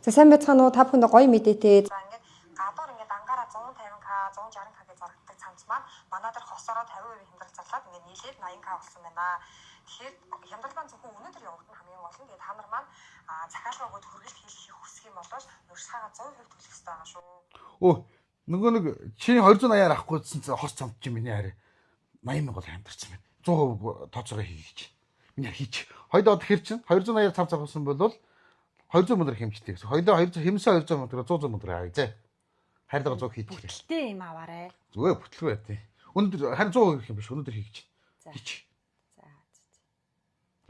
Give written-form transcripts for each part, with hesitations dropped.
За сайн байцгаана уу? Та бүхэнд гоё мэдээтэй. За ингээд гадуур ингээд ангаараа 150к 160к гэж зарагддаг цамц маань манай дээр хосороо 50% хямдрал зарлаад ингээд нийлээд 80к болсон байна. Тэгэхээр хямдрал маань зөвхөн өнөөдөр явагдана хамгийн гол нь. Тэгээд та нар маань захиалга өгөөд хөргөлт хийх хүсэх юм бол урьдчилгаагаа 100% төлөх хэрэгтэй байгаа шүү. Өө нөгөө нэг чи 280-аар авахгүйсэн хос цамц чи миний хараа 80,000 хамтарсан байна. 100% тооцоогоо хийж. Миний хийж. Хоёулаа тэгэхээр чин 280-аар цамц авсан бол 200 мөр хэмждэг гэсэн. Хоёулаа 200 хэмсэн 200 мөр 100 мөр авъя зэ. Хайрдаг 100 хийж. Бүтэлтэй юм аваарай. Зүгээр бүтлгүй бай тээ. Өнөөдөр харин 100 гэх юм биш. Өнөөдөр хийж. Хийж.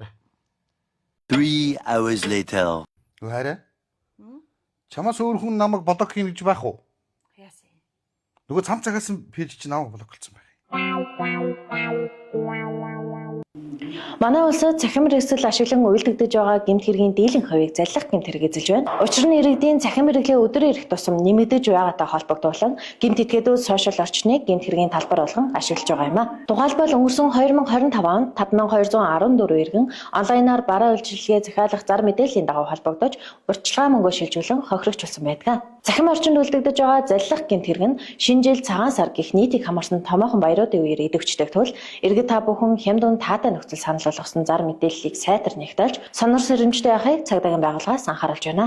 За. 3 hours later. Хараа. Чамаас өөр хүн намайг блок хийн гэж байх уу? Яасан. Нөгөө цамц цагаасан пэйж чи намайг блоклцсон байх. Манай улсад цахим хэрэгсэл ашиглан үйлдэгдэж байгаа гэмт хэргийн дийлэн хувийг заллах гэмт хэрэг эзэлж байна. Учир нь иргэдийн цахим хэрэглээ өдөр ирэх тусам нэмэгдэж байгаатай холбогдуулан гэмт этгээдүүд сошиал орчныг гэмт хэргийн талбар болгон ашиглаж байгаа юм а. Тухайлбал өнгөрсөн 2025 онд 5214 иргэн онлайнаар бараа үйлчилгээ захиалах зар мэдээллийн дагуу холбогдож урьдчилгаа мөнгөө шилжүүлэн хохирогчулсан байдаг. Цахим орчинд үйлдэгдэж байгаа заллах гэмт хэрэг нь шинэ жил цагаан сар гих нийтийг хамарсан томоохон баяруудын үеэр идэвхждэг тул иргэд та бүхэн хямд таатай нөхцөл санал болгосон зар мэдээллийг сайтар нэгтэлж сонор сэрэмжтэй байхыг цагдаагийн байгууллагаас анхааруулж байна.